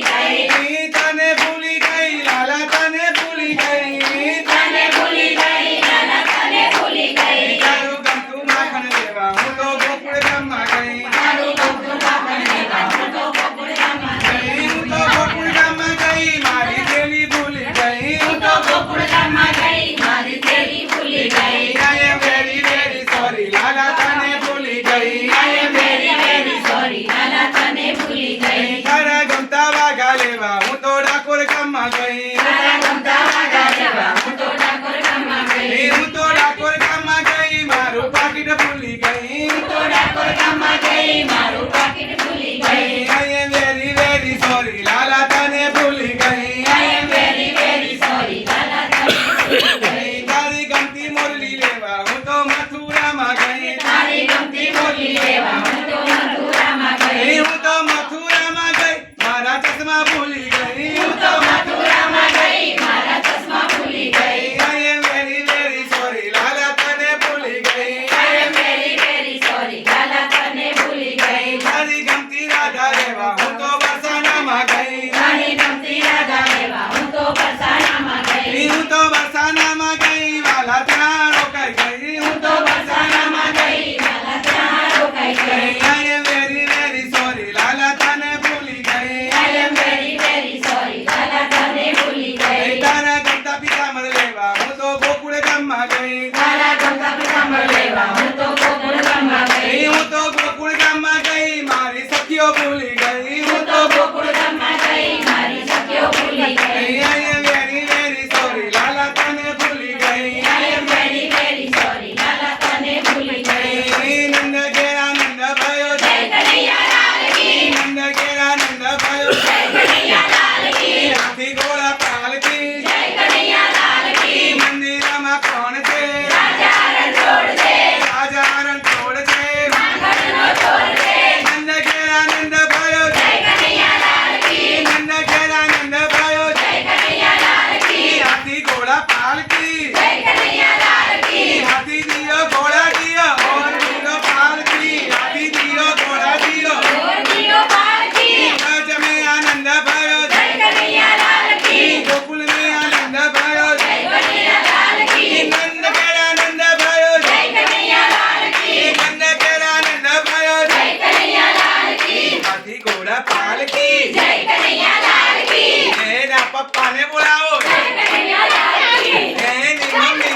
ગઈ તને ભૂલી ગઈ લાલા તને ભૂલી ગઈ તને ભૂલી ગઈ લાલા તને ભૂલી ગઈ તારું ગમતું માખણ લેવા હું તો ગોકુળ ગામમાં ગઈ તારું ગમતું માખણ લેવા હું તો ગોકુળ ગામમાં ગઈ હું તો ગોકુળ ગામમાં ગઈ મારી થેલી ભૂલી ગઈ હું તો ગોકુળ ગામમાં ગઈ મારી થેલી ભૂલી ગઈ I am very very sorry લાલા તને ભૂલી ગઈ I am very very sorry લાલા તને ભૂલી ગઈ તારા ગમતા વાઘા લેવા હું તો ડાકોર ગામમાં ગઈ તારા ગમતા વાઘા લેવા હું તો ડાકોર ગામમાં ગઈ હું તો ડાકોર ગામમાં ગઈ મારું પાકીટ ભૂલી ગઈ હું તો ડાકોર ગામમાં ગઈ મારું પાકીટ ભૂલી ગઈ I am very very sorry લાલા તને ભૂલી ગઈ I am very very sorry લાલા તને ભૂલી ગઈ તારી ગમતી મોરલી લેવા હું તો મથુરામાં ગઈ તારી ગમતી મોરલી લેવા હું તો મથુરામાં ગઈ હું તો મથુરામાં ગઈ મારા ચશ્મા ભૂલી ગઈ હું તો મથુરામાં ગઈ મારા ચશ્મા ભૂલી ગઈ I am very very sorry લાલા તને ભૂલી ગઈ I am very very sorry લાલા તને ભૂલી ગઈ તારી ગમતી રાધા લેવા હું તો બરસાનામાં ગઈ તારી ગમતી રાધા લેવા હું તો બરસાનામાં ગઈ હું તો બરસાનામાં ગઈ વાલા ત્યાં રોકાઈ ગઈ હું તો બરસાનામાં ગઈ વાલા ત્યાં રોકાઈ ગઈ I am very very sorry લાલા તને ભૂલી ગઈ I am very very sorry લાલા તને ભૂલી ગઈ તારા ગમતા પિતાંબર લેવા હું તો ગોકુળ ગામમાં ગઈ તારા ગમતા પિતાંબર લેવા હું તો ગોકુળ ગામમાં ગઈ હું તો ગોકુળ ગામમાં ગઈ મારી સખીઓ ભૂલી ગઈ હું તો ગોકુળ ગામમાં ગઈ મારી સખીઓ ભૂલી ગઈ I am very very sorry લાલા તને ભૂલી ગઈ I am very very sorry લાલા તને ભૂલી ગઈ નંદ ઘેરા નંદ ભયો જય કનૈયા લાલ કી નંદ ઘેરા નંદ ભયો જય કનૈયા લાલ કી હાથી ઘોડા પાલકી જય કનૈયા લાલ કી મંદિરમાં કોણ છે રાજા રણછોડ છે રાજા રણછોડ છે માંગણનો ચોર છે નંદ ઘેરા નંદ ભયો જય કનૈયા લાલ કી નંદ ઘેરા નંદ ભયો જય કનૈયા લાલ કી હાથી ઘોડા પાલકી જય કનૈયા લાલ કી હાથી દિયો ઘોડા દિયો ઓર દિયો પાલકી હાથી દિયો ઘોડા દિયો ઓર દિયો પાલકી राज में आनंद भयो जय कन्हैया लाल की गोकुल में आनंद भयो जय कन्हैया लाल की नंद केरा आनंद भयो जय कन्हैया लाल की नंद केरा आनंद भयो जय कन्हैया लाल की हाथी घोड़ा पालकी जय कन्हैया लाल की मेरा पप्पा ने बुलाओ जय कन्हैया लाल की